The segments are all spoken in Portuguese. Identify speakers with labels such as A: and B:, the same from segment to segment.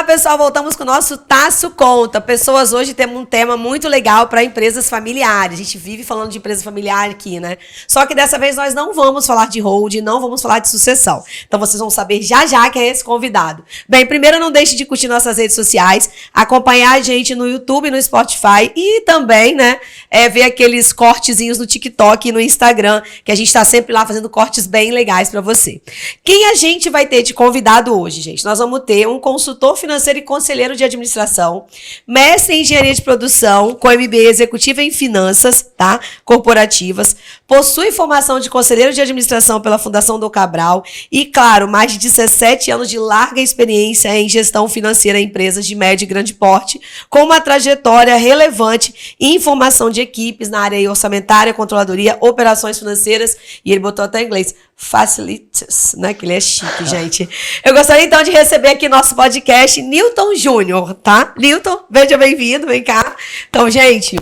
A: Olá, pessoal, voltamos com o nosso Taço Conta. Pessoas, hoje temos um tema muito legal para empresas familiares. A gente vive falando de empresa familiar aqui, né? Só que dessa vez nós não vamos falar de holding, não vamos falar de sucessão. Então vocês vão saber já já quem é esse convidado. Bem, primeiro não deixe de curtir nossas redes sociais, acompanhar a gente no YouTube, no Spotify e também, né, ver aqueles cortezinhos no TikTok e no Instagram, que a gente está sempre lá fazendo cortes bem legais para você. Quem a gente vai ter de convidado hoje, gente? Nós vamos ter um consultor financeiro e conselheiro de administração, mestre em engenharia de produção, com MBA executivo em finanças, tá? Corporativas, possui formação de conselheiro de administração pela Fundação Dom Cabral e, claro, mais de 17 anos de larga experiência em gestão financeira em empresas de médio e grande porte, com uma trajetória relevante em formação de equipes na área orçamentária, controladoria, operações financeiras, e ele botou até em inglês, facilities, né? Que ele é chique, gente. Eu gostaria então de receber aqui nosso podcast Newton Júnior, tá? Newton, veja bem-vindo, vem cá. Então, gente,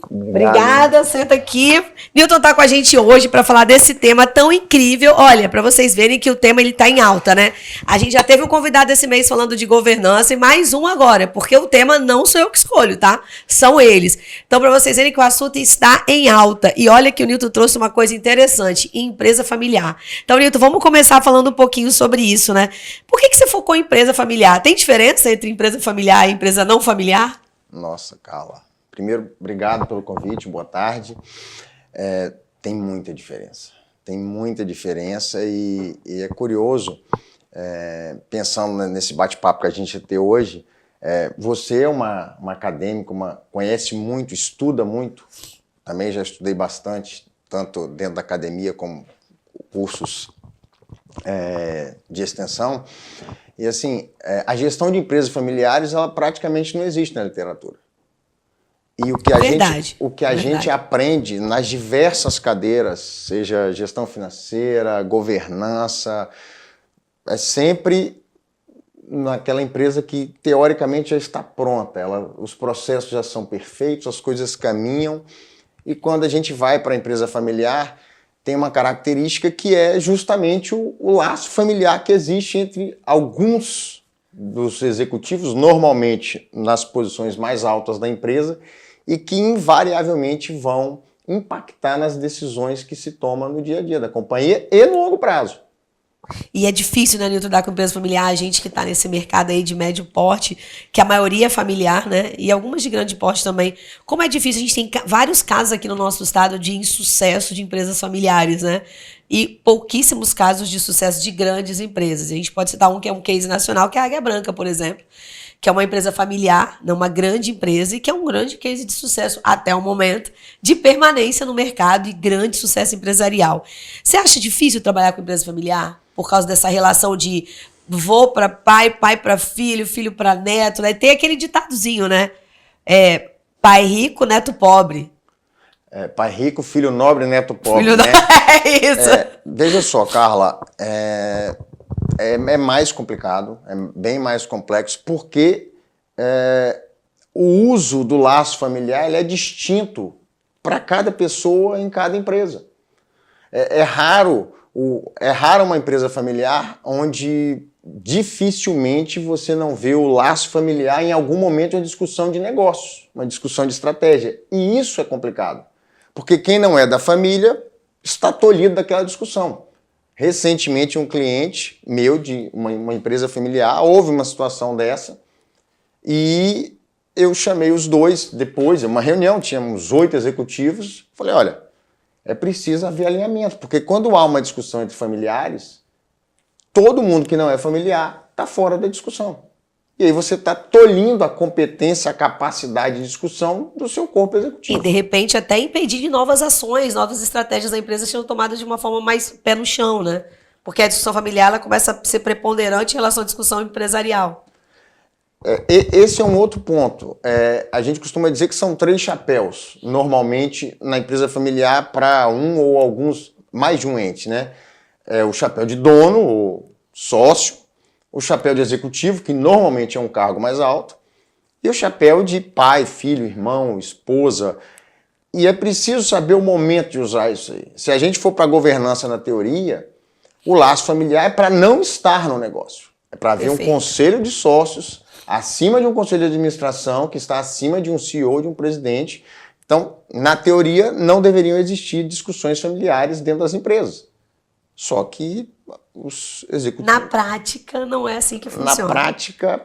A: obrigada, senta aqui. Newton tá com a gente hoje para falar desse tema tão incrível. Olha, para vocês verem que o tema ele tá em alta, né? A gente já teve um convidado esse mês falando de governança e mais um agora, porque o tema não sou eu que escolho, tá? São eles. Então, para vocês verem que o assunto está em alta. E olha que o Newton trouxe uma coisa interessante, empresa familiar. Então, Newton, vamos começar falando um pouquinho sobre isso, né? Por que você focou em empresa familiar? Tem diferença entre empresa familiar e empresa não familiar?
B: Nossa, Carla. Primeiro, obrigado pelo convite, boa tarde. Tem muita diferença. Tem muita diferença e é curioso, pensando nesse bate-papo que a gente tem hoje, você é uma acadêmica, conhece muito, estuda muito, também já estudei bastante, tanto dentro da academia como cursos de extensão. E assim, a gestão de empresas familiares, ela praticamente não existe na literatura. E o que a gente aprende nas diversas cadeiras, seja gestão financeira, governança, é sempre naquela empresa que teoricamente já está pronta. Os processos já são perfeitos, as coisas caminham. E quando a gente vai para a empresa familiar, tem uma característica que é justamente o laço familiar que existe entre alguns dos executivos, normalmente nas posições mais altas da empresa, e que invariavelmente vão impactar nas decisões que se tomam no dia a dia da companhia e no longo prazo.
A: E é difícil, né, Newton, dar com empresa familiar, a gente que está nesse mercado aí de médio porte, que a maioria é familiar, né, e algumas de grande porte também. Como é difícil, a gente tem vários casos aqui no nosso estado de insucesso de empresas familiares, né, e pouquíssimos casos de sucesso de grandes empresas. A gente pode citar um que é um case nacional, que é a Águia Branca, por exemplo, que é uma empresa familiar, não uma grande empresa, e que é um grande case de sucesso até o momento, de permanência no mercado e grande sucesso empresarial. Você acha difícil trabalhar com empresa familiar? Por causa dessa relação de vô para pai, pai para filho, filho para neto, né? Tem aquele ditadozinho, né? Pai rico, neto pobre.
B: Pai rico, filho nobre, neto pobre, né?
A: É isso.
B: Veja só, Carla, é mais complicado, é bem mais complexo, porque o uso do laço familiar ele é distinto para cada pessoa em cada empresa. É raro uma empresa familiar onde dificilmente você não vê o laço familiar em algum momento uma discussão de negócios, uma discussão de estratégia. E isso é complicado, porque quem não é da família está tolhido daquela discussão. Recentemente, um cliente meu de uma empresa familiar, houve uma situação dessa e eu chamei os dois depois, uma reunião, tínhamos 8 executivos, falei, olha, é preciso haver alinhamento, porque quando há uma discussão entre familiares, todo mundo que não é familiar está fora da discussão. E aí você está tolhindo a competência, a capacidade de discussão do seu corpo executivo.
A: E, de repente, até impedir de novas ações, novas estratégias da empresa sendo tomadas de uma forma mais pé no chão, né? Porque a discussão familiar ela começa a ser preponderante em relação à discussão empresarial.
B: Esse é um outro ponto. A gente costuma dizer que são 3 chapéus, normalmente, na empresa familiar, para um ou alguns, mais de um ente, né? O chapéu de dono, ou sócio, o chapéu de executivo, que normalmente é um cargo mais alto, e o chapéu de pai, filho, irmão, esposa. E é preciso saber o momento de usar isso aí. Se a gente for para a governança na teoria, o laço familiar é para não estar no negócio. É para haver um conselho de sócios acima de um conselho de administração que está acima de um CEO, de um presidente. Então, na teoria, não deveriam existir discussões familiares dentro das empresas. Só que os executivos...
A: Na prática, não é assim que funciona.
B: Na prática,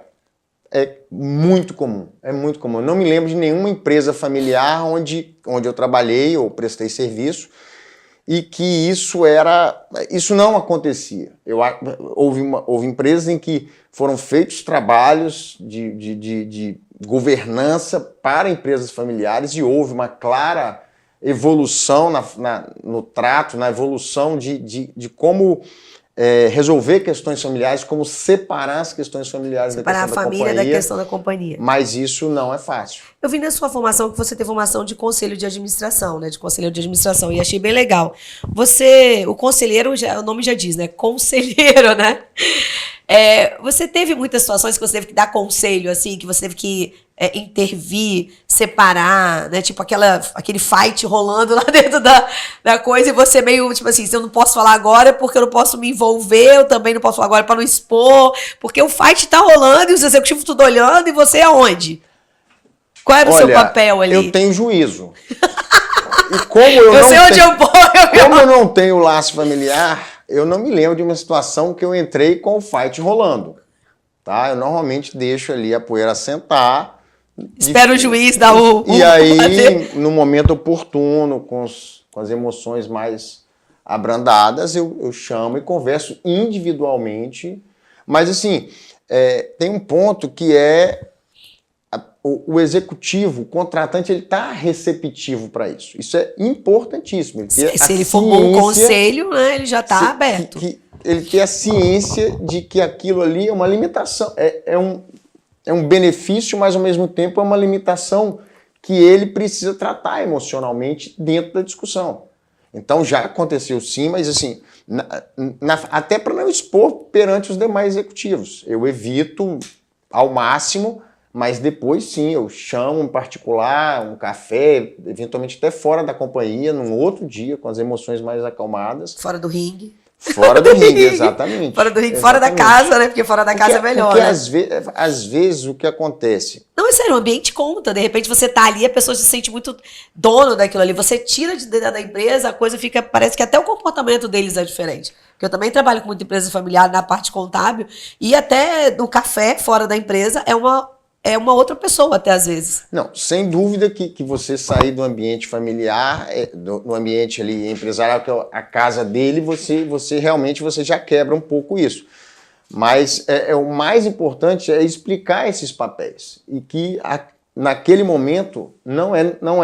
B: é muito comum. É muito comum. Eu não me lembro de nenhuma empresa familiar onde eu trabalhei ou prestei serviço e que isso não acontecia. Houve empresas em que foram feitos trabalhos de governança para empresas familiares e houve uma clara evolução no trato, na evolução de como resolver questões familiares, como separar as questões familiares
A: separar
B: da questão
A: a família da questão da companhia.
B: Mas isso não é fácil.
A: Eu vi na sua formação que você teve formação de conselho de administração, né? De conselheiro de administração, e achei bem legal. O conselheiro, o nome já diz, né? Conselheiro, né? Você teve muitas situações que você teve que dar conselho, assim, que você teve que intervir, separar, né? Tipo aquele fight rolando lá dentro da coisa e você meio, tipo assim, eu não posso falar agora porque eu não posso me envolver, eu também não posso falar agora para não expor, porque o fight tá rolando e os executivos tudo olhando e você aonde? Qual era o seu papel ali?
B: Eu tenho juízo. E como eu não tenho laço familiar, eu não me lembro de uma situação que eu entrei com o fight rolando. Tá? Eu normalmente deixo ali a poeira assentar.
A: Espero o juiz dar
B: E aí, no momento oportuno, com as emoções mais abrandadas, eu chamo e converso individualmente. Mas, assim, tem um ponto que o executivo, o contratante, ele está receptivo para isso. Isso é importantíssimo.
A: Se ele formou um conselho, né, ele já está aberto.
B: Ele tem a ciência de que aquilo ali é uma limitação. É um benefício, mas ao mesmo tempo é uma limitação que ele precisa tratar emocionalmente dentro da discussão. Então já aconteceu sim, mas assim, até para não expor perante os demais executivos. Eu evito ao máximo. Mas depois, sim, eu chamo em particular um café, eventualmente até fora da companhia, num outro dia, com as emoções mais acalmadas.
A: Fora do ringue.
B: Fora do ringue, exatamente.
A: Fora do ringue, fora da casa, né? Porque fora da casa é melhor,
B: porque
A: né?
B: às vezes o que acontece...
A: Não, é sério, o ambiente conta. De repente você tá ali, a pessoa se sente muito dono daquilo ali. Você tira de dentro da empresa, a coisa fica... Parece que até o comportamento deles é diferente. Porque eu também trabalho com muita empresa familiar na parte contábil e até no café, fora da empresa, é uma outra pessoa até às vezes.
B: Não, sem dúvida que você sair do ambiente familiar, do ambiente ali empresarial, que é a casa dele, você realmente já quebra um pouco isso. Mas o mais importante é explicar esses papéis. E que naquele momento não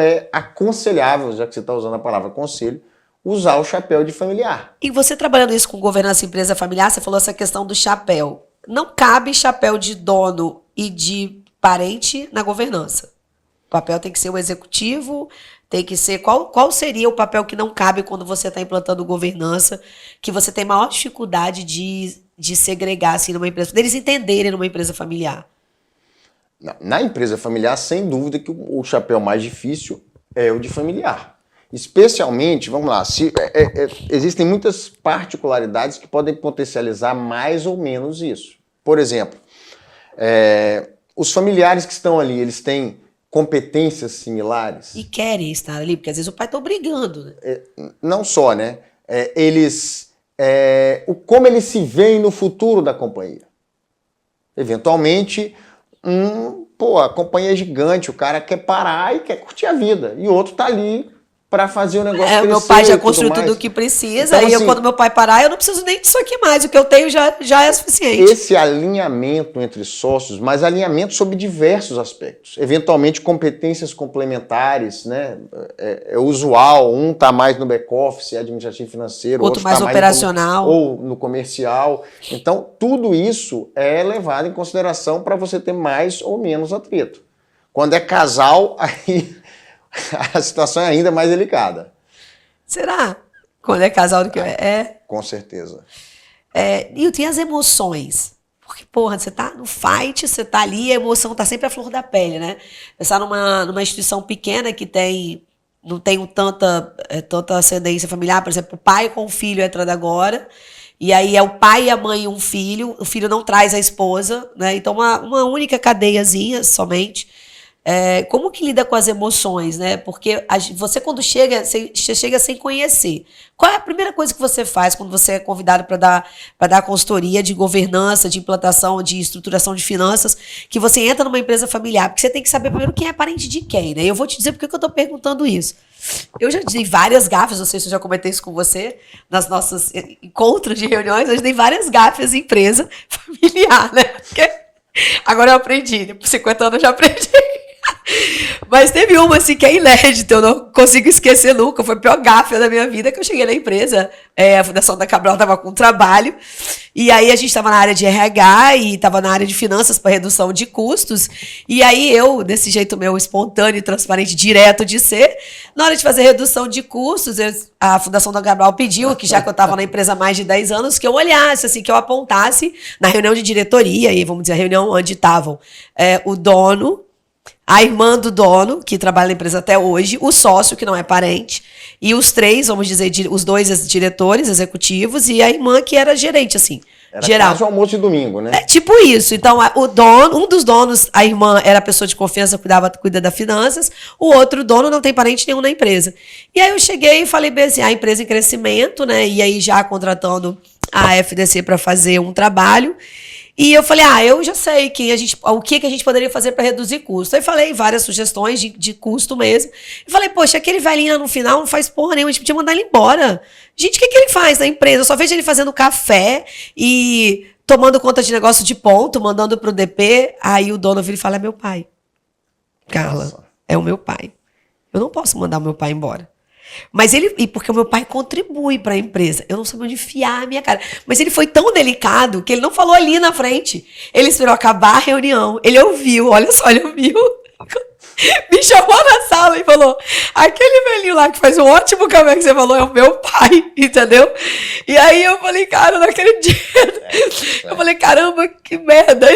B: é aconselhável, já que você está usando a palavra conselho, usar o chapéu de familiar.
A: E você trabalhando isso com governança empresa familiar, você falou essa questão do chapéu. Não cabe chapéu de dono e de parente na governança. O papel tem que ser o executivo, tem que ser... Qual seria o papel que não cabe quando você está implantando governança, que você tem maior dificuldade de segregar assim, numa empresa, deles entenderem numa empresa familiar?
B: Na empresa familiar, sem dúvida que o chapéu mais difícil é o de familiar. Especialmente, vamos lá, existem muitas particularidades que podem potencializar mais ou menos isso. Por exemplo, os familiares que estão ali, eles têm competências similares?
A: E querem estar ali, porque às vezes o pai está obrigando. Né?
B: Não só, né? Como eles se veem no futuro da companhia. Eventualmente, a companhia é gigante, o cara quer parar e quer curtir a vida. E o outro tá ali para fazer o negócio crescer.
A: Meu pai já construiu tudo o que precisa, então, e assim, quando meu pai parar, eu não preciso nem disso aqui mais, o que eu tenho já é suficiente.
B: Esse alinhamento entre sócios, mas alinhamento sobre diversos aspectos. Eventualmente, competências complementares, né? É usual, um está mais no back-office, administrativo financeiro,
A: outro mais operacional.
B: Ou no comercial. Então, tudo isso é levado em consideração para você ter mais ou menos atrito. Quando é casal, aí... a situação é ainda mais delicada.
A: Será? Quando é casal do que
B: Com certeza.
A: E tem as emoções. Porque, porra, você tá no fight, você tá ali, a emoção tá sempre à flor da pele, né? Você tá numa instituição pequena que não tem tanta ascendência familiar, por exemplo, o pai com o filho entrando agora, E aí é o pai e a mãe e um filho. O filho não traz a esposa, né? Então, uma única cadeiazinha somente. Como que lida com as emoções, né? Porque você quando chega, você chega sem conhecer. Qual é a primeira coisa que você faz quando você é convidado para dar consultoria de governança, de implantação, de estruturação de finanças, que você entra numa empresa familiar? Porque você tem que saber primeiro quem é parente de quem, né? Eu vou te dizer porque que eu estou perguntando isso. Eu já dei várias gafes, não sei se eu já comentei isso com você, nas nossas encontros de reuniões, eu já dei várias gafes em empresa familiar, né? Porque agora eu aprendi, depois de 50 anos eu já aprendi. Mas teve uma assim que é inédita, eu não consigo esquecer nunca. Foi a pior gafe da minha vida que eu cheguei na empresa. A Fundação da Cabral estava com trabalho. E aí a gente estava na área de RH e estava na área de finanças para redução de custos. E aí eu, desse jeito meu espontâneo, transparente, direto de ser, na hora de fazer redução de custos, a Fundação da Cabral pediu, que já que eu estava na empresa há mais de 10 anos, que eu olhasse, assim, que eu apontasse na reunião de diretoria, e vamos dizer, a reunião onde estavam o dono, a irmã do dono, que trabalha na empresa até hoje, o sócio, que não é parente, e os três, vamos dizer, os dois diretores executivos e a irmã, que era gerente, assim,
B: era
A: geral.
B: quase o almoço de domingo, né?
A: É tipo isso. Então, o dono, um dos donos, a irmã era a pessoa de confiança, cuida das finanças, o outro dono não tem parente nenhum na empresa. E aí eu cheguei e falei bem assim, a empresa em crescimento, né, e aí já contratando a FDC para fazer um trabalho. E eu falei, eu já sei o que a gente poderia fazer para reduzir custo. Aí falei várias sugestões de custo mesmo. E falei, poxa, aquele velhinho lá no final não faz porra nenhuma, a gente podia mandar ele embora. Gente, o que ele faz na empresa? Eu só vejo ele fazendo café e tomando conta de negócio de ponto, mandando pro DP. Aí o dono vira e fala, é meu pai. Carla, nossa, é o meu pai. Eu não posso mandar o meu pai embora. Mas porque o meu pai contribui para a empresa. Eu não sabia onde enfiar a minha cara. Mas ele foi tão delicado que ele não falou ali na frente. Ele esperou acabar a reunião. Ele ouviu, olha só, ele ouviu. Me chamou na sala e falou: aquele velhinho lá que faz um ótimo café que você falou é o meu pai, entendeu? E aí eu falei, cara, eu não acredito. Eu falei, caramba, que merda.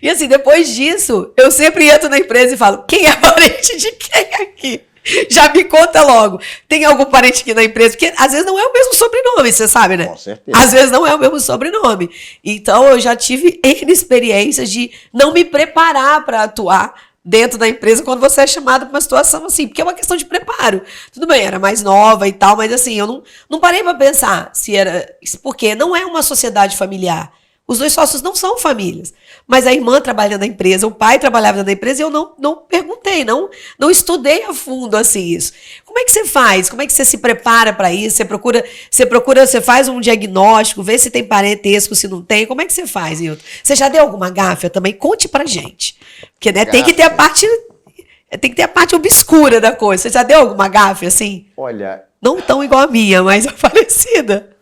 A: E assim, depois disso, eu sempre entro na empresa e falo: quem é parente de quem aqui? Já me conta logo. Tem algum parente aqui na empresa? Porque às vezes não é o mesmo sobrenome, você sabe, né?
B: Com certeza.
A: Às vezes não é o mesmo sobrenome. Então eu já tive N experiências de não me preparar para atuar dentro da empresa quando você é chamado para uma situação assim, porque é uma questão de preparo. Tudo bem, era mais nova e tal, mas assim, eu não parei para pensar se era... Porque não é uma sociedade familiar. Os dois sócios não são famílias. Mas a irmã trabalha na empresa, o pai trabalhava na empresa e eu não perguntei, não estudei a fundo assim isso. Como é que você faz? Como é que você se prepara para isso? Você faz um diagnóstico, vê se tem parentesco, se não tem. Como é que você faz, Hilton? Você já deu alguma gafe? Também conte pra gente. Porque né, tem que ter a parte obscura da coisa. Você já deu alguma gafe assim?
B: Olha,
A: não tão igual a minha, mas parecida.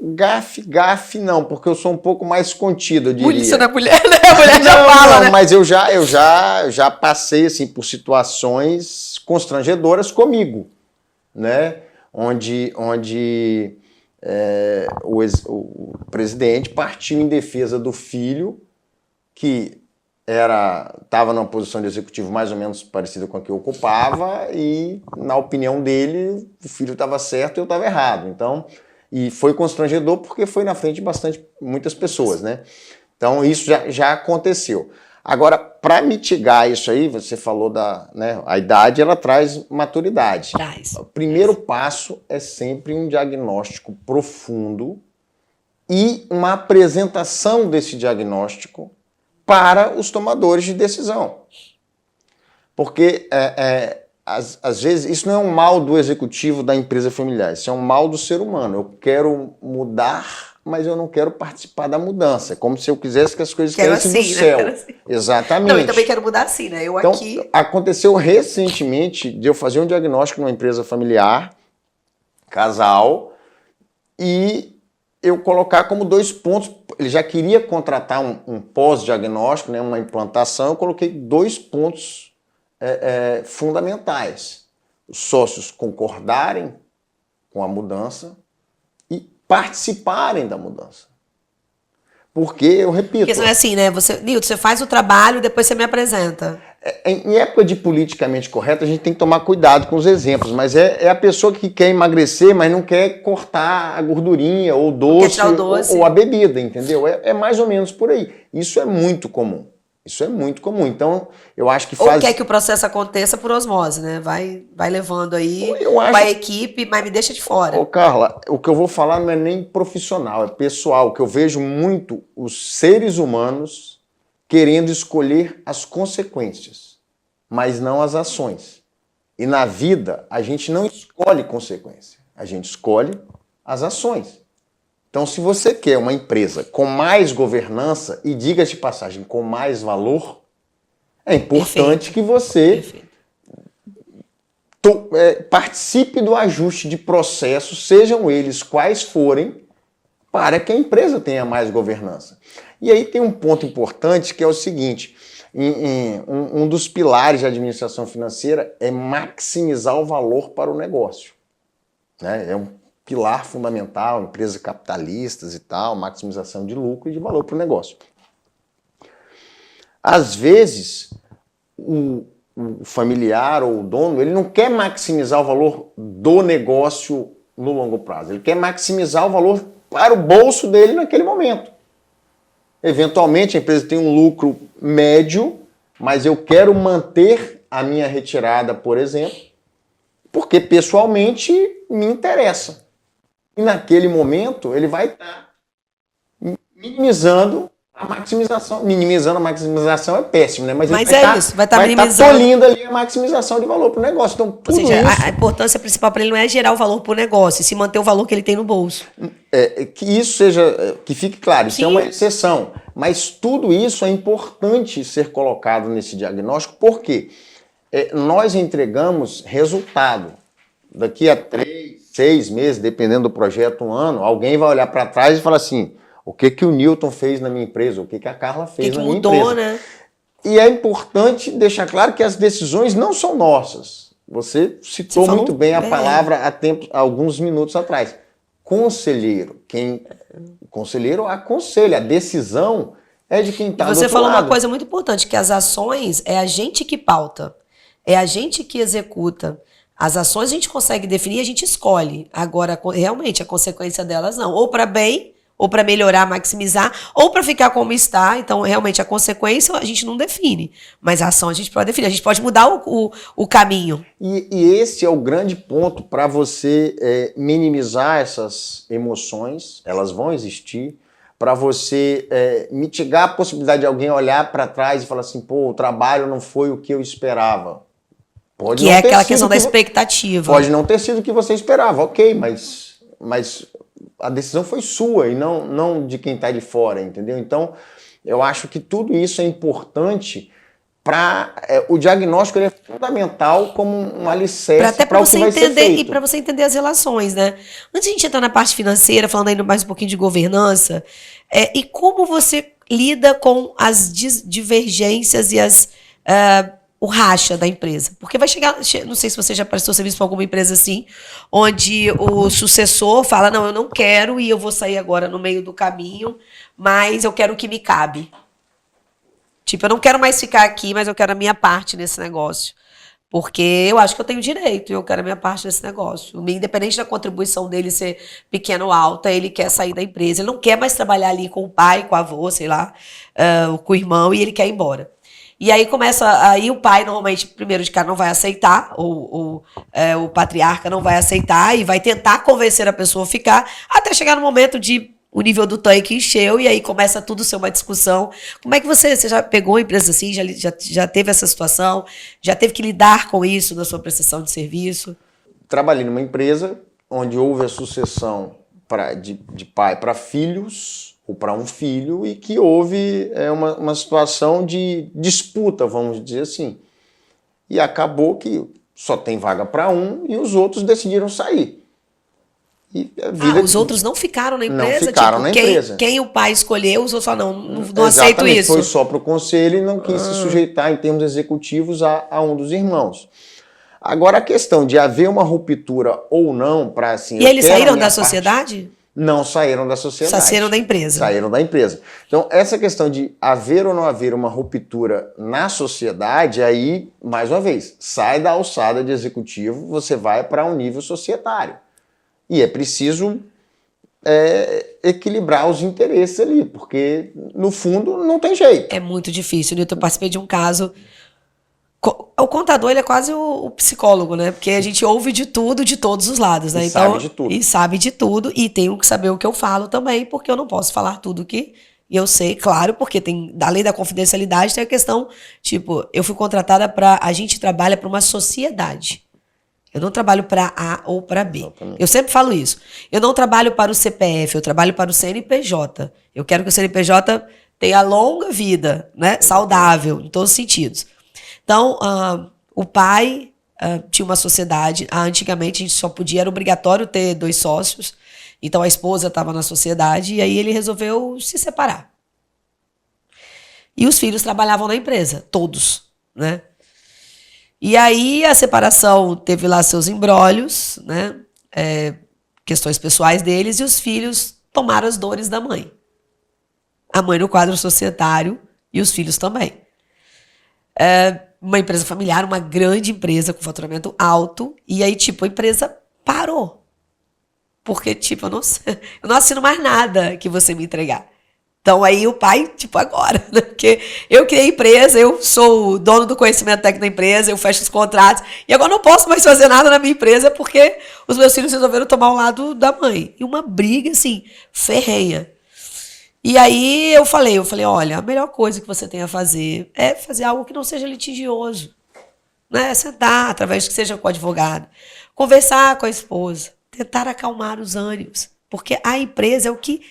B: Gafe não, porque eu sou um pouco mais contido, eu diria.
A: Polícia da mulher, né? A mulher já fala, né?
B: Mas eu já passei assim por situações constrangedoras comigo, né? Onde o presidente partiu em defesa do filho, que estava numa posição de executivo mais ou menos parecida com a que eu ocupava, e na opinião dele o filho estava certo e eu estava errado. Então... E foi constrangedor porque foi na frente de muitas pessoas, né? Então isso já aconteceu. Agora, para mitigar isso aí, você falou a idade, ela traz maturidade. O primeiro passo é sempre um diagnóstico profundo e uma apresentação desse diagnóstico para os tomadores de decisão. Porque... Às vezes, isso não é um mal do executivo da empresa familiar, isso é um mal do ser humano. Eu quero mudar, mas eu não quero participar da mudança. É como se eu quisesse que as coisas caíssem do céu. Né? Assim. Exatamente.
A: Não, eu também quero mudar assim, né?
B: Então, aconteceu recentemente de eu fazer um diagnóstico numa empresa familiar, casal, e eu colocar como 2 pontos. Ele já queria contratar um pós-diagnóstico, né, uma implantação, eu coloquei 2 pontos fundamentais. Os sócios concordarem com a mudança e participarem da mudança. Porque, eu repito...
A: Porque isso não é assim, né? Nilton, você faz o trabalho e depois você me apresenta.
B: Em época de politicamente correto, a gente tem que tomar cuidado com os exemplos, mas é a pessoa que quer emagrecer, mas não quer cortar a gordurinha, ou o doce. Ou a bebida, entendeu? É mais ou menos por aí. Isso é muito comum. Isso é muito comum. Então, eu acho que
A: Ou quer que o processo aconteça por osmose, né? Vai levando aí com a equipe, mas me deixa de fora.
B: Ô, Carla, o que eu vou falar não é nem profissional, é pessoal. O que eu vejo muito os seres humanos querendo escolher as consequências, mas não as ações. E na vida, a gente não escolhe consequência, a gente escolhe as ações. Então, se você quer uma empresa com mais governança, e diga-se de passagem, com mais valor, é importante que você participe do ajuste de processos, sejam eles quais forem, para que a empresa tenha mais governança. E aí tem um ponto importante que é o seguinte, um dos pilares da administração financeira é maximizar o valor para o negócio. Né? É um pilar fundamental, empresas capitalistas e tal, maximização de lucro e de valor para o negócio. Às vezes, o familiar ou o dono, ele não quer maximizar o valor do negócio no longo prazo, ele quer maximizar o valor para o bolso dele naquele momento. Eventualmente, a empresa tem um lucro médio, mas eu quero manter a minha retirada, por exemplo, porque pessoalmente me interessa. E naquele momento, ele vai estar minimizando a maximização. Minimizando a maximização é péssimo, né? Mas ele vai estar tolhindo ali a maximização de valor para o negócio. Então, tudo
A: Ou seja,
B: isso...
A: a importância principal para ele não é gerar o valor para o negócio, e se manter o valor que ele tem no bolso.
B: Que isso seja, que fique claro, isso é uma exceção. Mas tudo isso é importante ser colocado nesse diagnóstico, porque nós entregamos resultado. Daqui a 3, 6 meses, dependendo do projeto, um ano, alguém vai olhar para trás e falar assim, o que o Newton fez na minha empresa, o que a Carla fez na minha empresa. Né? E é importante deixar claro que as decisões não são nossas. Você citou muito bem a palavra há alguns minutos atrás. Conselheiro. O conselheiro aconselha, a decisão é de quem está do outro lado.
A: Você falou uma coisa muito importante, que as ações é a gente que pauta, é a gente que executa. As ações a gente consegue definir, a gente escolhe. Agora, realmente, a consequência delas não. Ou para bem, ou para melhorar, maximizar, ou para ficar como está. Então, realmente, a consequência a gente não define. Mas a ação a gente pode definir. A gente pode mudar o caminho.
B: E esse é o grande ponto para você minimizar essas emoções. Elas vão existir. Para você mitigar a possibilidade de alguém olhar para trás e falar assim, pô, o trabalho não foi o que eu esperava.
A: Que é aquela questão da expectativa.
B: Pode não ter sido o que você esperava, ok, mas a decisão foi sua e não de quem está de fora, entendeu? Então, eu acho que tudo isso é importante para... o diagnóstico ele é fundamental como um alicerce para o que vai ser feito.
A: E para você entender as relações, né? Antes de a gente entrar na parte financeira, falando ainda mais um pouquinho de governança, e como você lida com as divergências e o racha da empresa. Porque vai chegar, não sei se você já prestou serviço para alguma empresa assim, onde o sucessor fala, não, eu não quero e eu vou sair agora no meio do caminho, mas eu quero o que me cabe. Tipo, eu não quero mais ficar aqui, mas eu quero a minha parte nesse negócio. Porque eu acho que eu tenho direito e eu quero a minha parte nesse negócio. Independente da contribuição dele ser pequena ou alta, ele quer sair da empresa. Ele não quer mais trabalhar ali com o pai, com o avô, sei lá, com o irmão, e ele quer ir embora. E aí aí o pai normalmente, primeiro de cara, não vai aceitar, ou o patriarca não vai aceitar e vai tentar convencer a pessoa a ficar, até chegar no momento de o nível do tanque encheu e aí começa tudo ser uma discussão. Como é que você já pegou uma empresa assim, já teve essa situação, já teve que lidar com isso na sua prestação de serviço?
B: Trabalhei numa empresa onde houve a sucessão de pai para filhos, ou para um filho, e que houve uma situação de disputa, vamos dizer assim. E acabou que só tem vaga para um e os outros decidiram sair. E
A: os outros não ficaram na empresa?
B: Não ficaram na empresa.
A: Quem o pai escolheu, os outros só não aceito isso.
B: Foi só para o conselho e não quis se sujeitar em termos executivos a um dos irmãos. Agora a questão de haver uma ruptura ou não para assim...
A: E eles saíram da sociedade?
B: não saíram da sociedade.
A: Saíram da empresa.
B: Saíram da empresa. Então, essa questão de haver ou não haver uma ruptura na sociedade, aí, mais uma vez, sai da alçada de executivo, você vai para um nível societário. E é preciso equilibrar os interesses ali, porque, no fundo, não tem jeito.
A: É muito difícil, Nilton. Eu participei de um caso... O contador, ele é quase o psicólogo, né? Porque a gente ouve de tudo, de todos os lados, né?
B: E
A: então,
B: sabe de tudo.
A: E sabe de tudo, e tenho que saber o que eu falo também, porque eu não posso falar tudo que eu sei, claro, porque tem, além da confidencialidade, tem a questão, tipo, eu fui contratada a gente trabalha para uma sociedade. Eu não trabalho para A ou para B. Exatamente. Eu sempre falo isso. Eu não trabalho para o CPF, eu trabalho para o CNPJ. Eu quero que o CNPJ tenha longa vida, né? Saudável, em todos os sentidos. Então, o pai tinha uma sociedade. Antigamente, a gente só podia, era obrigatório ter 2 sócios. Então, a esposa estava na sociedade e aí ele resolveu se separar. E os filhos trabalhavam na empresa, todos, né? E aí, a separação teve lá seus embrólios, né? Questões pessoais deles, e os filhos tomaram as dores da mãe. A mãe no quadro societário e os filhos também. Uma empresa familiar, uma grande empresa com faturamento alto, e aí, tipo, a empresa parou. Porque, tipo, eu não assino mais nada que você me entregar. Então, aí o pai, tipo, agora, né? Porque eu criei a empresa, eu sou o dono do conhecimento técnico da empresa, eu fecho os contratos, e agora não posso mais fazer nada na minha empresa porque os meus filhos resolveram tomar o lado da mãe. E uma briga, assim, ferrenha. E aí eu falei, olha, a melhor coisa que você tem a fazer é fazer algo que não seja litigioso, né? Sentar, através que seja com o advogado, conversar com a esposa, tentar acalmar os ânimos, porque a empresa é o que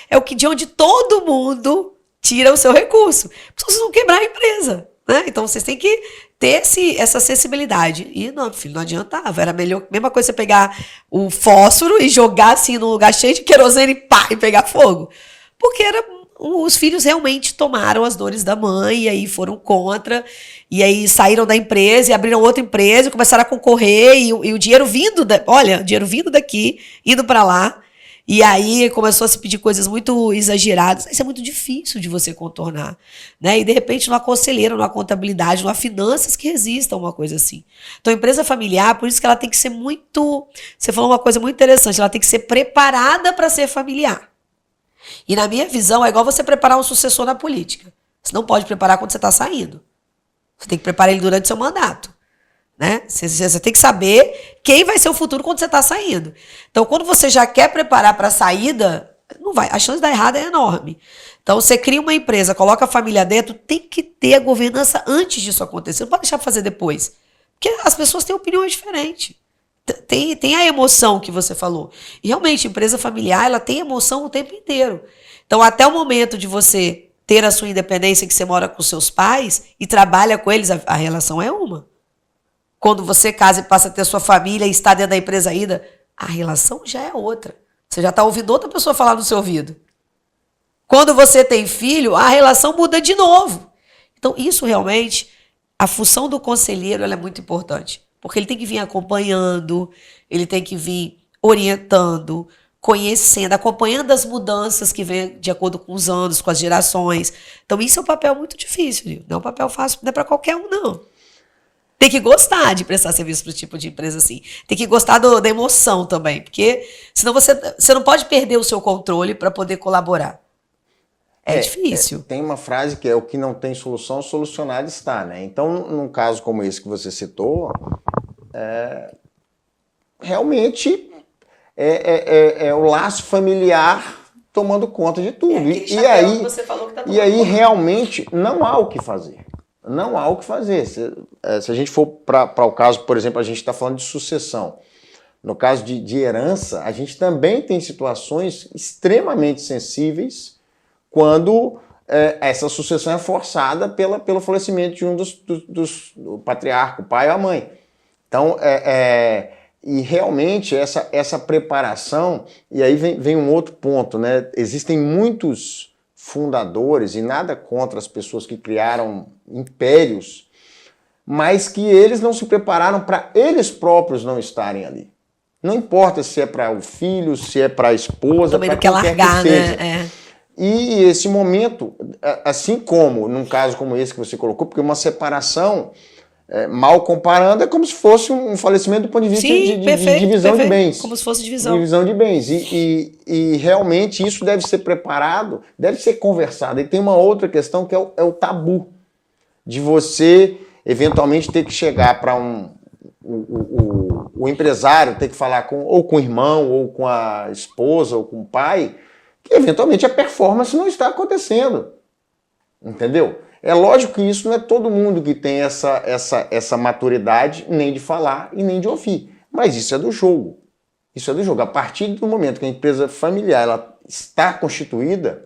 A: é o que de onde todo mundo tira o seu recurso. Vocês vão quebrar a empresa, né? Então vocês têm que ter essa sensibilidade. E não, filho, não adiantava. Era melhor, mesma coisa você pegar o fósforo e jogar assim num lugar cheio de querosene e pegar fogo. Porque os filhos realmente tomaram as dores da mãe e aí foram contra, e aí saíram da empresa e abriram outra empresa e começaram a concorrer, e o dinheiro vindo dinheiro vindo daqui, indo para lá. E aí começou a se pedir coisas muito exageradas. Isso é muito difícil de você contornar, né? E de repente numa conselheira, numa contabilidade, numa finanças que resista a uma coisa assim. Então, empresa familiar, por isso que ela tem que ser muito... Você falou uma coisa muito interessante, ela tem que ser preparada para ser familiar. E na minha visão, é igual você preparar um sucessor na política. Você não pode preparar quando você está saindo. Você tem que preparar ele durante seu mandato. Né? Você tem que saber quem vai ser o futuro quando você está saindo. Então, quando você já quer preparar para a saída, não vai. A chance de dar errado é enorme. Então, você cria uma empresa, coloca a família dentro, tem que ter a governança antes disso acontecer. Não pode deixar para fazer depois. Porque as pessoas têm opiniões diferentes. Tem a emoção que você falou. E realmente, empresa familiar, ela tem emoção o tempo inteiro. Então, até o momento de você ter a sua independência, que você mora com seus pais e trabalha com eles, a relação é uma. Quando você casa e passa a ter sua família e está dentro da empresa ainda, a relação já é outra. Você já está ouvindo outra pessoa falar no seu ouvido. Quando você tem filho, a relação muda de novo. Então, isso realmente, a função do conselheiro ela é muito importante. Porque ele tem que vir acompanhando, ele tem que vir orientando, conhecendo, acompanhando as mudanças que vêm de acordo com os anos, com as gerações. Então, isso é um papel muito difícil. Não é um papel fácil, não é para qualquer um, não. Tem que gostar de prestar serviço para esse tipo de empresa assim. Tem que gostar da emoção também, porque senão você não pode perder o seu controle para poder colaborar. É difícil.
B: Tem uma frase que é: o que não tem solução, solucionado está, né? Então, num caso como esse que você citou, realmente é o laço familiar tomando conta de tudo. E aí realmente não há o que fazer. Não há o que fazer. Se a gente for para o caso, por exemplo, a gente está falando de sucessão. No caso de herança, a gente também tem situações extremamente sensíveis quando essa sucessão é forçada pelo falecimento de um do patriarca, o pai ou a mãe. Então, e realmente essa preparação, e aí vem um outro ponto, né? Existem muitos fundadores, e nada contra as pessoas que criaram impérios, mas que eles não se prepararam para eles próprios não estarem ali. Não importa se é para o filho, se é para a esposa,
A: Também
B: para
A: não quer
B: quem
A: largar,
B: quer que seja.
A: né?
B: E esse momento, assim como num caso como esse que você colocou, porque uma separação, mal comparando, é como se fosse um falecimento do ponto de vista
A: Sim,
B: de divisão de bens.
A: Como se fosse divisão.
B: Divisão de bens. E realmente isso deve ser preparado, deve ser conversado. E tem uma outra questão que é o tabu, de você eventualmente ter que chegar para o empresário, ter que falar ou com o irmão, ou com a esposa, ou com o pai, que eventualmente a performance não está acontecendo. Entendeu? É lógico que isso não é todo mundo que tem essa maturidade, nem de falar e nem de ouvir. Mas isso é do jogo. Isso é do jogo. A partir do momento que a empresa familiar ela está constituída...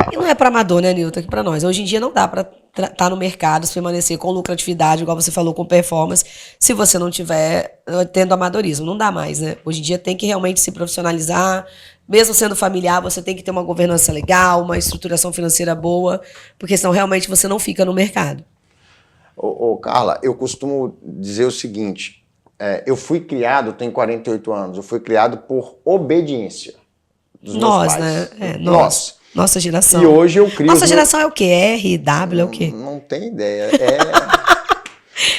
A: E não é para amador, né, Nilton? Aqui para nós. Hoje em dia não dá para estar no mercado, se permanecer com lucratividade, igual você falou, com performance, se você não tiver tendo amadorismo. Não dá mais, né? Hoje em dia tem que realmente se profissionalizar. Mesmo sendo familiar, você tem que ter uma governança legal, uma estruturação financeira boa, porque senão realmente você não fica no mercado.
B: Carla, eu costumo dizer o seguinte, eu fui criado, tenho 48 anos, eu fui criado por obediência dos meus pais.
A: Né? Nós. Nossa geração.
B: E hoje eu crio...
A: Nossa geração é o quê? R, W, é o quê?
B: Não tenho ideia.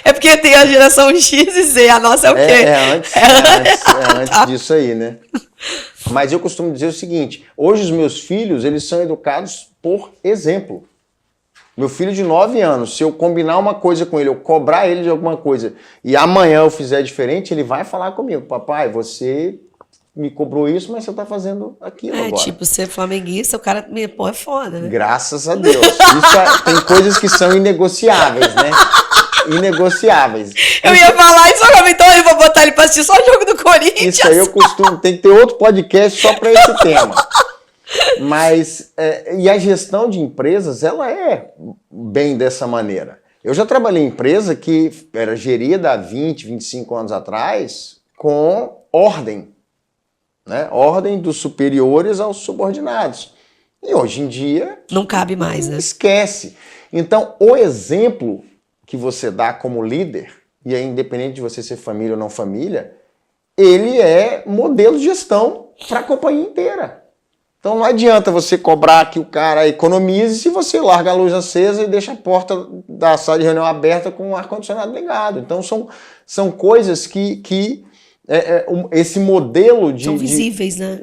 A: É porque tem a geração X e Z, a nossa é o quê?
B: Antes disso aí, né? Mas eu costumo dizer o seguinte, hoje os meus filhos, eles são educados por exemplo. Meu filho de 9 anos, se eu combinar uma coisa com ele, eu cobrar ele de alguma coisa, e amanhã eu fizer diferente, ele vai falar comigo, papai, você me cobrou isso, mas você tá fazendo aquilo agora.
A: Tipo, ser flamenguista, o cara, pô, é foda, né?
B: Graças a Deus. Tem coisas que são inegociáveis, né? Inegociáveis.
A: Eu ia falar isso agora, então eu vou botar ele pra assistir só o jogo do Corinthians.
B: Isso aí eu costumo, tem que ter outro podcast só para esse tema. Mas, e a gestão de empresas, ela é bem dessa maneira. Eu já trabalhei em empresa que era gerida há 20, 25 anos atrás com ordem. Né? Ordem dos superiores aos subordinados. E hoje em dia...
A: Não cabe mais, né?
B: Esquece. Então, o exemplo que você dá como líder, e aí independente de você ser família ou não família, ele é modelo de gestão para a companhia inteira. Então não adianta você cobrar que o cara economize se você larga a luz acesa e deixa a porta da sala de reunião aberta com o ar-condicionado ligado. Então são coisas que esse modelo de...
A: São visíveis, né?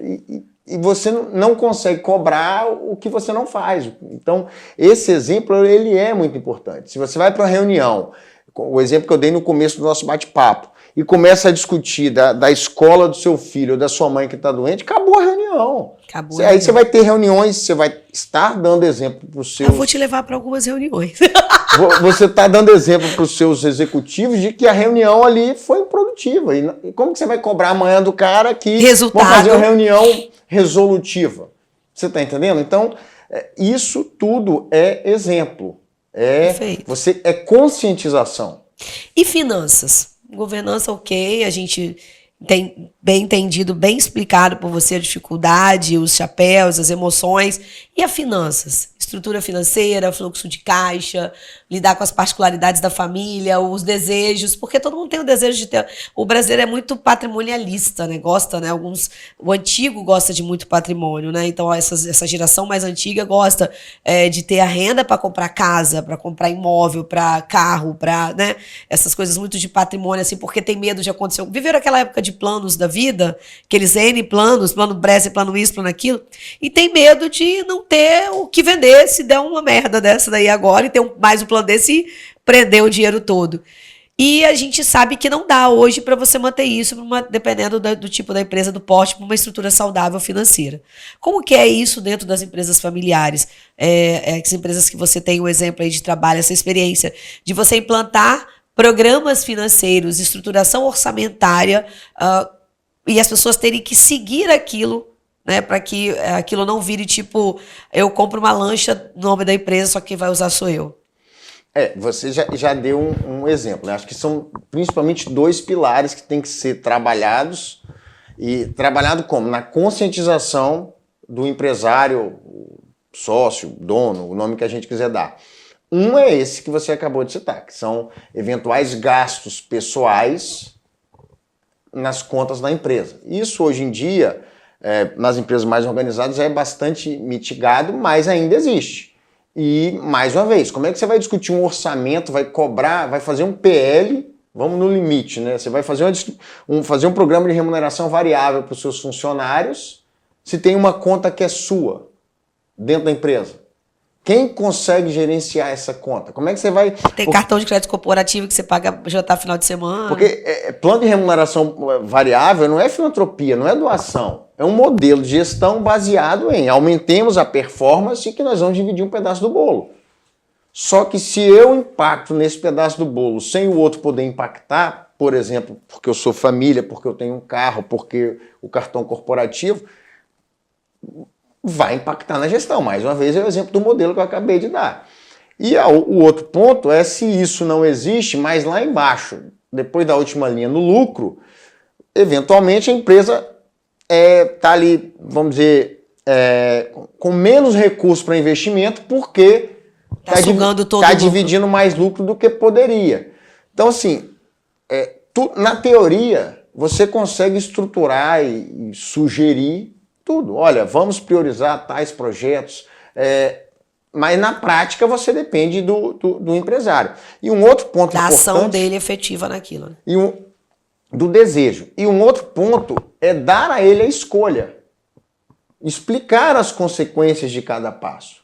B: E você não consegue cobrar o que você não faz. Então, esse exemplo, ele é muito importante. Se você vai para uma reunião, o exemplo que eu dei no começo do nosso bate-papo, e começa a discutir da escola do seu filho ou da sua mãe que está doente, acabou a reunião. Aí você vai ter reuniões, você vai estar dando exemplo para os seus...
A: Eu vou te levar para algumas reuniões.
B: Você está dando exemplo para os seus executivos de que a reunião ali foi produtiva. E como que você vai cobrar amanhã do cara que
A: resultado.
B: Vão fazer uma reunião resolutiva? Você está entendendo? Então, isso tudo é exemplo. Você é conscientização.
A: E finanças? Governança, ok, a gente tem bem entendido, bem explicado por você a dificuldade, os chapéus, as emoções. E as finanças? Estrutura financeira, fluxo de caixa, lidar com as particularidades da família, os desejos, porque todo mundo tem o desejo de ter... O brasileiro é muito patrimonialista, né? Gosta, né? O antigo gosta de muito patrimônio, né? Então essa geração mais antiga gosta de ter a renda para comprar casa, para comprar imóvel, para carro, para, né? Essas coisas muito de patrimônio, assim, porque tem medo de acontecer. Viveram aquela época de planos da vida, aqueles N planos, plano Bresse, plano isso, plano aquilo, e tem medo de não ter o que vender se der uma merda dessa daí agora e ter mais um plano desse e prender o dinheiro todo. E a gente sabe que não dá hoje para você manter isso, dependendo do tipo da empresa, do porte, para uma estrutura saudável financeira. Como que é isso dentro das empresas familiares? As empresas que você tem o exemplo aí de trabalho, essa experiência de você implantar programas financeiros, estruturação orçamentária, e as pessoas terem que seguir aquilo, né, para que aquilo não vire tipo, eu compro uma lancha no nome da empresa, só que quem vai usar sou eu.
B: Você já deu um exemplo, né? Acho que são principalmente 2 pilares que têm que ser trabalhados, e trabalhado como? Na conscientização do empresário, sócio, dono, o nome que a gente quiser dar. Um é esse que você acabou de citar, que são eventuais gastos pessoais nas contas da empresa. Isso hoje em dia, nas empresas mais organizadas, já é bastante mitigado, mas ainda existe. E, mais uma vez, como é que você vai discutir um orçamento, vai cobrar, vai fazer um PL, vamos no limite, né? Você vai fazer um programa de remuneração variável para os seus funcionários se tem uma conta que é sua dentro da empresa. Quem consegue gerenciar essa conta? Como é que você vai...
A: Tem cartão de crédito corporativo que você paga jantar final de semana.
B: Porque plano de remuneração variável não é filantropia, não é doação. É um modelo de gestão baseado em aumentemos a performance e que nós vamos dividir um pedaço do bolo. Só que se eu impacto nesse pedaço do bolo sem o outro poder impactar, por exemplo, porque eu sou família, porque eu tenho um carro, porque o cartão corporativo, vai impactar na gestão. Mais uma vez é o exemplo do modelo que eu acabei de dar. E o outro ponto é se isso não existe, mas lá embaixo, depois da última linha no lucro, eventualmente a empresa está ali, vamos dizer, com menos recursos para investimento porque está dividindo mais lucro do que poderia. Então, assim, na teoria, você consegue estruturar e sugerir tudo. Olha, vamos priorizar tais projetos, mas na prática você depende do empresário. E um outro ponto
A: da
B: importante...
A: Da ação dele efetiva naquilo.
B: Né? Do desejo. E um outro ponto é dar a ele a escolha. Explicar as consequências de cada passo.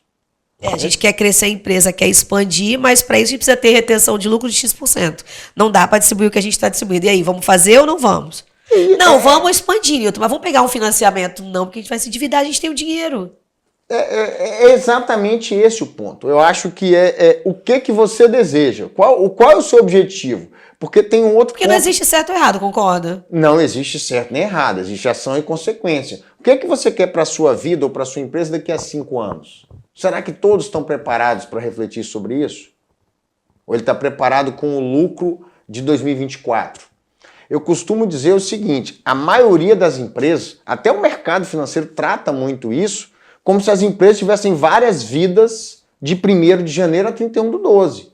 A: A gente quer crescer a empresa, quer expandir, mas para isso a gente precisa ter retenção de lucro de X%. Não dá para distribuir o que a gente está distribuindo. E aí, vamos fazer ou não vamos? Não, vamos expandir, Nilton, mas vamos pegar um financiamento? Não, porque a gente vai se endividar, a gente tem o dinheiro.
B: É exatamente esse o ponto. Eu acho que o que você deseja. Qual é o seu objetivo? Porque tem um outro
A: Porque ponto. Não existe certo ou errado, concorda?
B: Não existe certo nem errado, existe ação e consequência. O que você quer para a sua vida ou para a sua empresa daqui a 5 anos? Será que todos estão preparados para refletir sobre isso? Ou ele está preparado com o lucro de 2024? Eu costumo dizer o seguinte, a maioria das empresas, até o mercado financeiro trata muito isso, como se as empresas tivessem várias vidas de 1º de janeiro a 31/12.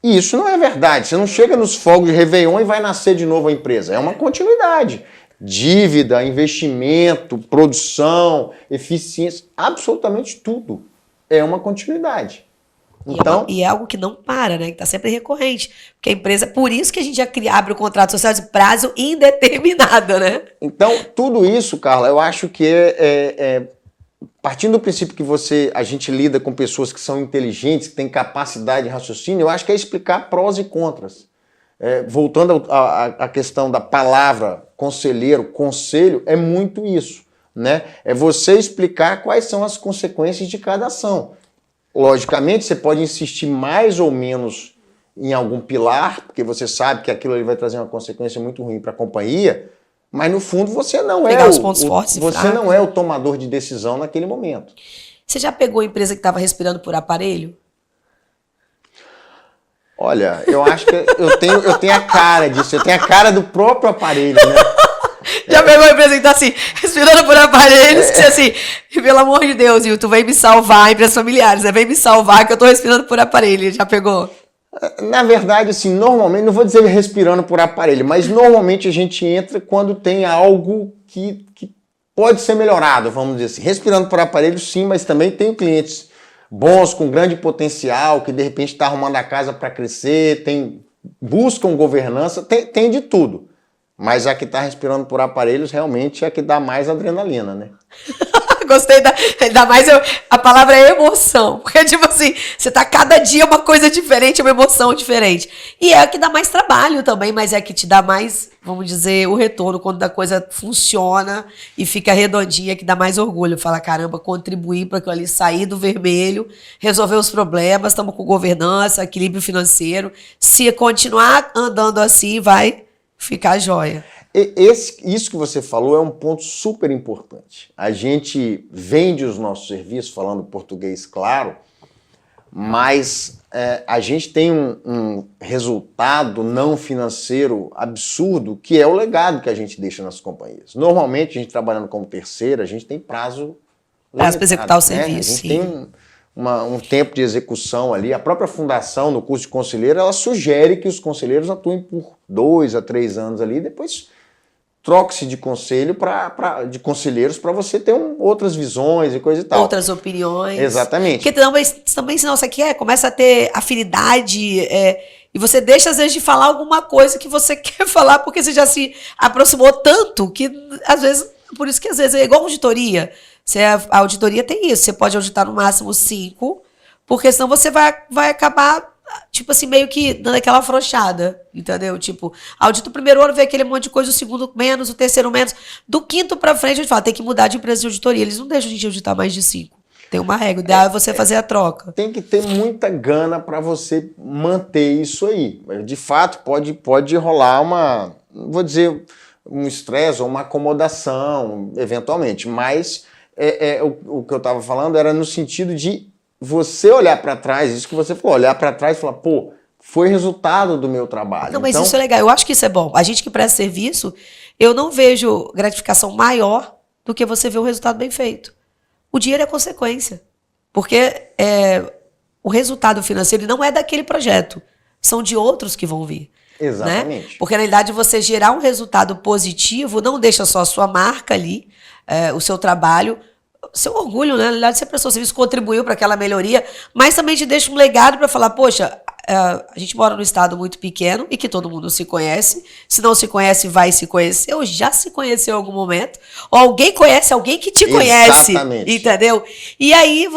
B: E isso não é verdade. Você não chega nos fogos de Réveillon e vai nascer de novo a empresa. É uma continuidade. Dívida, investimento, produção, eficiência, absolutamente tudo é uma continuidade. Então,
A: e é algo que não para, né? Que está sempre recorrente. Porque a empresa, por isso que a gente já abre o contrato social de prazo indeterminado, né?
B: Então, tudo isso, Carla, eu acho que partindo do princípio que a gente lida com pessoas que são inteligentes, que têm capacidade de raciocínio, eu acho que é explicar prós e contras. Voltando à questão da palavra conselheiro, conselho, é muito isso, né? É você explicar quais são as consequências de cada ação. Logicamente, você pode insistir mais ou menos em algum pilar, porque você sabe que aquilo ali vai trazer uma consequência muito ruim para a companhia, mas no fundo você não você não é o tomador de decisão naquele momento.
A: Você já pegou a empresa que estava respirando por aparelho?
B: Olha, eu acho que eu tenho a cara disso, eu tenho a cara do próprio aparelho, né?
A: Já pegou a empresa que tá assim, respirando por aparelhos, que você assim, pelo amor de Deus, tu vem me salvar, empresas familiares, vem me salvar que eu tô respirando por aparelho, já pegou?
B: Na verdade, assim, normalmente, não vou dizer respirando por aparelho, mas normalmente a gente entra quando tem algo que pode ser melhorado, vamos dizer assim. Respirando por aparelho, sim, mas também tenho clientes bons, com grande potencial, que de repente está arrumando a casa para crescer, buscam governança, tem de tudo. Mas a que está respirando por aparelhos realmente é a que dá mais adrenalina, né?
A: Gostei ainda mais a palavra é emoção. Porque, tipo assim, você tá cada dia uma coisa diferente, uma emoção diferente. E é a que dá mais trabalho também, mas é a que te dá mais, vamos dizer, o retorno quando a coisa funciona e fica redondinha, que dá mais orgulho. Fala, caramba, contribuir para aquilo ali sair do vermelho, resolver os problemas, estamos com governança, equilíbrio financeiro. Se continuar andando assim, vai ficar jóia.
B: Isso que você falou é um ponto super importante. A gente vende os nossos serviços, falando português claro, mas a gente tem um resultado não financeiro absurdo, que é o legado que a gente deixa nas companhias. Normalmente, a gente trabalhando como terceira, a gente tem prazo
A: para executar o serviço.
B: A gente tem um tempo de execução ali. A própria fundação, no curso de conselheiro, ela sugere que os conselheiros atuem por 2 a 3 anos ali, depois troque-se de de conselheiros para você ter outras visões e coisa e tal.
A: Outras opiniões.
B: Exatamente.
A: Porque também senão você começa a ter afinidade e você deixa, às vezes, de falar alguma coisa que você quer falar porque você já se aproximou tanto que, às vezes, por isso que, às vezes, é igual auditoria. A auditoria tem isso. Você pode auditar no máximo 5, porque senão você vai acabar, tipo assim, meio que dando aquela afrouxada, entendeu? Tipo, audita o primeiro ano, vê aquele monte de coisa, o segundo menos, o terceiro menos. Do quinto pra frente, a gente fala, tem que mudar de empresa de auditoria. Eles não deixam a gente auditar mais de 5. Tem uma regra, ideal é você fazer a troca.
B: Tem que ter muita gana para você manter isso aí. De fato, pode rolar vou dizer, um estresse ou uma acomodação, eventualmente. Mas o que eu estava falando era no sentido de você olhar para trás, isso que você falou, olhar para trás e falar, pô, foi resultado do meu trabalho.
A: Não, mas isso é legal. Eu acho que isso é bom. A gente que presta serviço, eu não vejo gratificação maior do que você ver o resultado bem feito. O dinheiro é consequência. Porque o resultado financeiro não é daquele projeto. São de outros que vão vir.
B: Exatamente.
A: Né? Porque, na realidade, você gerar um resultado positivo não deixa só a sua marca ali, o seu trabalho, seu orgulho, né? Na realidade, você prestou serviço, contribuiu para aquela melhoria, mas também te deixa um legado para falar, poxa, a gente mora num estado muito pequeno e que todo mundo se conhece. Se não se conhece, vai se conhecer, ou já se conheceu em algum momento, ou alguém conhece alguém que te conhece.
B: Exatamente.
A: Entendeu? E aí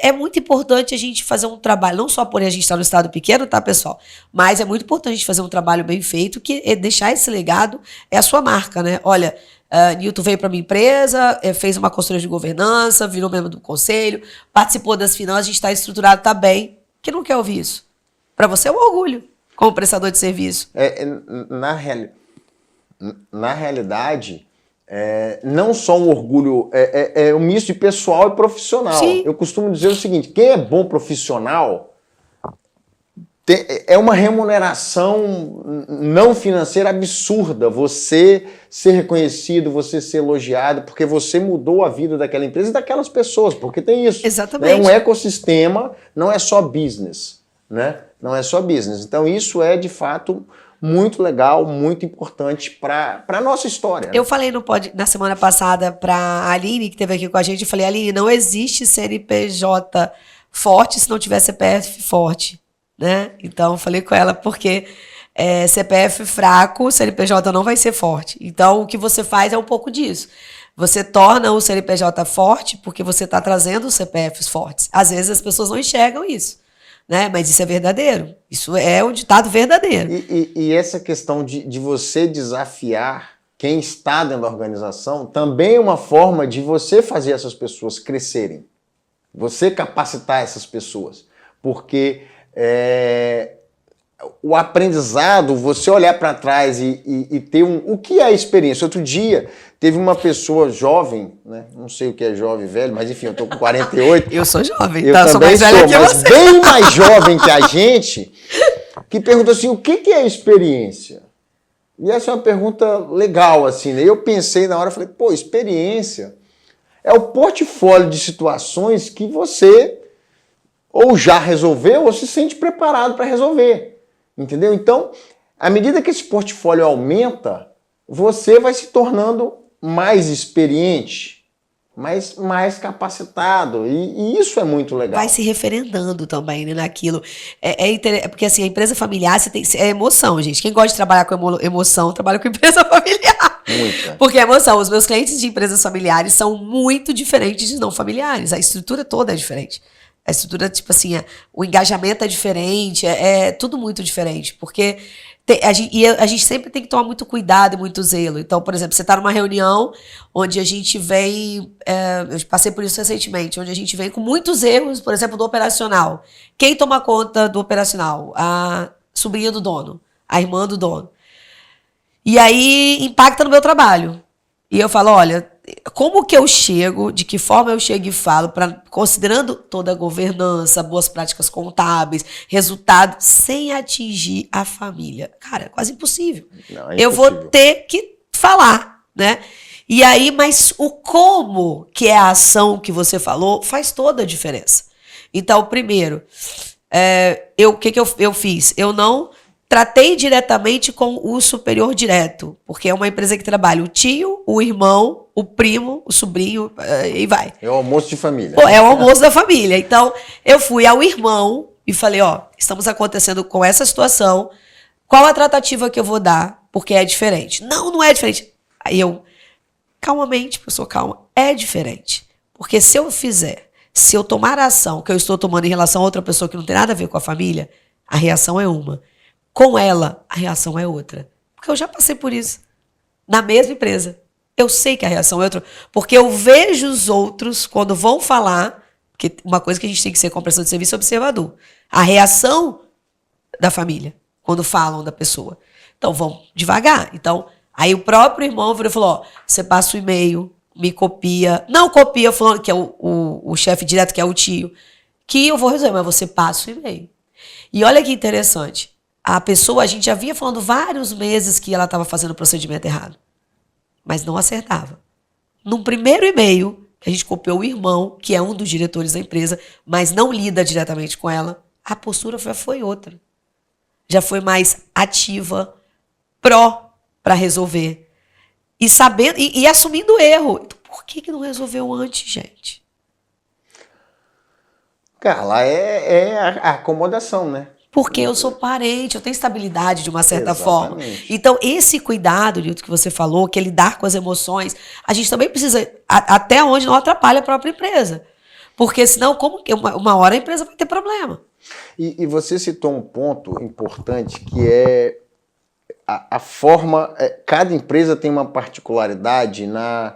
A: é muito importante a gente fazer um trabalho, não só por a gente estar no estado pequeno, tá, pessoal? Mas é muito importante a gente fazer um trabalho bem feito, que deixar esse legado é a sua marca, né? Olha, Nilton veio para minha empresa, fez uma consultoria de governança, virou membro do conselho, participou das finanças, a gente está estruturado, está bem. Quem não quer ouvir isso? Para você é um orgulho, como prestador de serviço.
B: Na realidade, não só um orgulho, é um misto de pessoal e profissional.
A: Sim.
B: Eu costumo dizer o seguinte, quem é bom profissional é uma remuneração não financeira absurda. Você ser reconhecido, você ser elogiado, porque você mudou a vida daquela empresa e daquelas pessoas, porque tem isso.
A: Exatamente.
B: É um ecossistema, não é só business, né? Não é só business. Então isso é, de fato, muito legal, muito importante para a nossa história. Né?
A: Eu falei na semana passada para a Aline, que esteve aqui com a gente, eu falei, Aline, não existe CNPJ forte se não tiver CPF forte. Né? Então, eu falei com ela porque CPF fraco, CNPJ não vai ser forte. Então, o que você faz é um pouco disso. Você torna o CNPJ forte porque você está trazendo os CPFs fortes. Às vezes as pessoas não enxergam isso, né? Mas isso é verdadeiro. Isso é um ditado verdadeiro.
B: E essa questão de você desafiar quem está dentro da organização também é uma forma de você fazer essas pessoas crescerem. Você capacitar essas pessoas. Porque o aprendizado, você olhar para trás e ter o que é a experiência. Outro dia, teve uma pessoa jovem, né? Não sei o que é jovem, velho, mas enfim, eu tô com 48.
A: Eu sou jovem,
B: eu
A: tá? Sou mais velha que
B: mas
A: você.
B: Bem mais jovem que a gente, que perguntou assim, o que é experiência? E essa é uma pergunta legal, assim, né? Eu pensei na hora, falei, pô, experiência é o portfólio de situações que você ou já resolveu ou se sente preparado para resolver, entendeu? Então, à medida que esse portfólio aumenta, você vai se tornando mais experiente, mais capacitado, e isso é muito legal.
A: Vai se referendando também, né, naquilo. Porque assim, a empresa familiar é emoção, gente. Quem gosta de trabalhar com emoção, trabalha com empresa familiar.
B: Muita.
A: Porque é emoção. Os meus clientes de empresas familiares são muito diferentes de não familiares. A estrutura toda é diferente. A estrutura, tipo assim, o engajamento é diferente, é tudo muito diferente, porque a gente sempre tem que tomar muito cuidado e muito zelo. Então, por exemplo, você está numa reunião onde a gente vem, eu passei por isso recentemente, onde a gente vem com muitos erros, por exemplo, do operacional. Quem toma conta do operacional? A sobrinha do dono, a irmã do dono. E aí impacta no meu trabalho. E eu falo, olha, como que eu chego, de que forma eu chego e falo, considerando toda a governança, boas práticas contábeis, resultado, sem atingir a família? Cara, é quase impossível.
B: Não, é
A: eu
B: impossível.
A: vou ter que falar, né? E aí, mas o como que é a ação que você falou faz toda a diferença. Então, primeiro, o que eu fiz? Eu não tratei diretamente com o superior direto, porque é uma empresa que trabalha o tio, o irmão, o primo, o sobrinho, e vai.
B: É o almoço de família.
A: É o almoço da família. Então, eu fui ao irmão e falei, ó, estamos acontecendo com essa situação, qual a tratativa que eu vou dar? Porque é diferente. Não, não é diferente. Aí eu, calmamente, pessoa calma, é diferente. Porque se eu tomar a ação que eu estou tomando em relação a outra pessoa que não tem nada a ver com a família, a reação é uma. Com ela, a reação é outra. Porque eu já passei por isso. Na mesma empresa. Eu sei que a reação é outra. Porque eu vejo os outros, quando vão falar, porque uma coisa que a gente tem que ser com prestação de serviço é observador. A reação da família, quando falam da pessoa. Então, vamos devagar. Então, aí o próprio irmão virou e falou, ó, você passa o e-mail, me copia. Não copia falando que é o chefe direto, que é o tio, que eu vou resolver, mas você passa o e-mail. E olha que interessante. A pessoa, a gente já vinha falando vários meses que ela estava fazendo o procedimento errado. Mas não acertava. Num primeiro e-mail, a gente copiou o irmão, que é um dos diretores da empresa, mas não lida diretamente com ela, a postura já foi outra. Já foi mais ativa, para resolver. E sabendo, e assumindo o erro. Então, por que não resolveu antes, gente?
B: Carla, é a acomodação, né?
A: Porque eu sou parente, eu tenho estabilidade de uma certa forma.
B: Exatamente.
A: Então, esse cuidado, Nilton, que você falou, que é lidar com as emoções, a gente também precisa, até onde não atrapalha a própria empresa. Porque senão, como que uma hora a empresa vai ter problema.
B: E você citou um ponto importante, que é a forma... Cada empresa tem uma particularidade na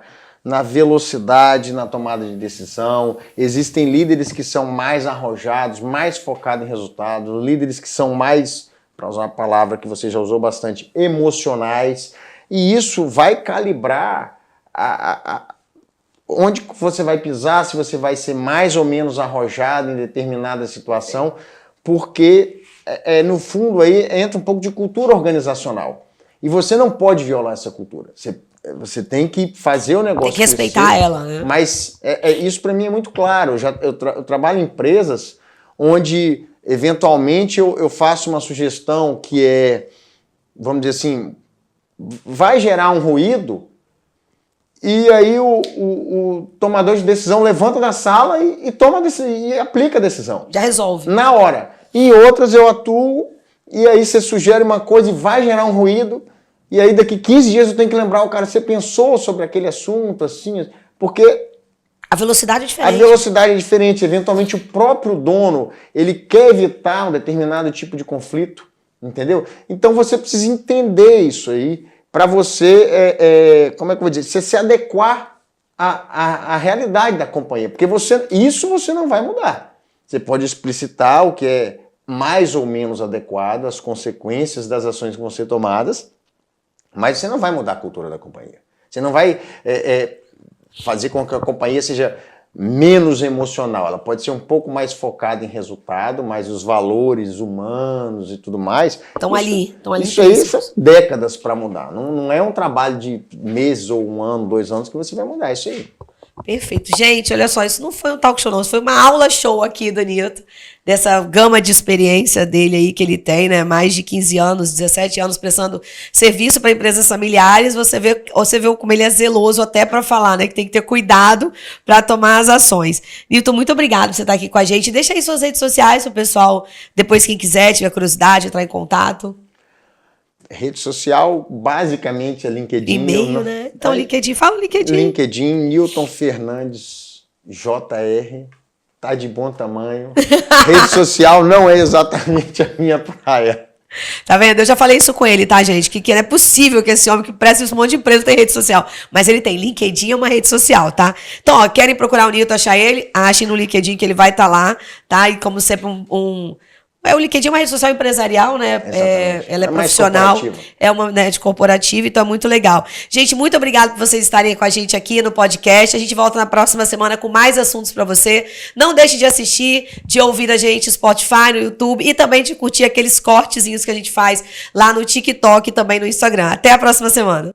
B: velocidade, na tomada de decisão. Existem líderes que são mais arrojados, mais focados em resultados, líderes que são mais, para usar uma palavra que você já usou bastante, emocionais. E isso vai calibrar onde você vai pisar, se você vai ser mais ou menos arrojado em determinada situação, porque, no fundo, aí entra um pouco de cultura organizacional. E você não pode violar essa cultura. Você tem que fazer o negócio.
A: Tem que respeitar ela, né?
B: Mas isso para mim é muito claro. Eu trabalho em empresas onde, eventualmente, eu faço uma sugestão que é, vamos dizer assim, vai gerar um ruído, e aí o tomador de decisão levanta da sala e aplica a decisão.
A: Já resolve.
B: Na hora. Em outras eu atuo, e aí você sugere uma coisa e vai gerar um ruído, e aí daqui 15 dias eu tenho que lembrar o cara, você pensou sobre aquele assunto, assim, porque...
A: A velocidade é diferente.
B: A velocidade é diferente. Eventualmente o próprio dono, ele quer evitar um determinado tipo de conflito, entendeu? Então você precisa entender isso aí, para você, como é que eu vou dizer, você se adequar à realidade da companhia, porque isso você não vai mudar. Você pode explicitar o que é mais ou menos adequado, as consequências das ações que vão ser tomadas, mas você não vai mudar a cultura da companhia. Você não vai fazer com que a companhia seja menos emocional. Ela pode ser um pouco mais focada em resultado, mas os valores humanos e tudo mais... Estão ali. Isso aí são décadas para mudar. Não é um trabalho de meses ou 1 ano, 2 anos que você vai mudar. Isso aí.
A: Perfeito. Gente, olha só, isso não foi um talk show não, isso foi uma aula show aqui do Nilton, dessa gama de experiência dele aí que ele tem, né? Mais de 15 anos, 17 anos prestando serviço para empresas familiares. Você vê como ele é zeloso até para falar, né? Que tem que ter cuidado para tomar as ações. Nilton, muito obrigado por você estar aqui com a gente. Deixa aí suas redes sociais para o pessoal, depois quem quiser, tiver curiosidade, entrar em contato.
B: Rede social, basicamente, é LinkedIn.
A: E-mail, né? Então, LinkedIn, fala o LinkedIn.
B: LinkedIn, Nilton Fernandes, JR, tá de bom tamanho. Rede social não é exatamente a minha praia.
A: Tá vendo? Eu já falei isso com ele, tá, gente? Que não é possível que esse homem que presta um monte de empresa tenha rede social. Mas ele tem. LinkedIn é uma rede social, tá? Então, ó, querem procurar o Nilton, achar ele? Achem no LinkedIn que ele vai estar lá, tá? E como sempre, o LinkedIn é uma rede social empresarial, né? Ela é profissional, é uma net corporativa, então é muito legal. Gente, muito obrigado por vocês estarem com a gente aqui no podcast. A gente volta na próxima semana com mais assuntos para você. Não deixe de assistir, de ouvir a gente no Spotify, no YouTube e também de curtir aqueles cortezinhos que a gente faz lá no TikTok e também no Instagram. Até a próxima semana.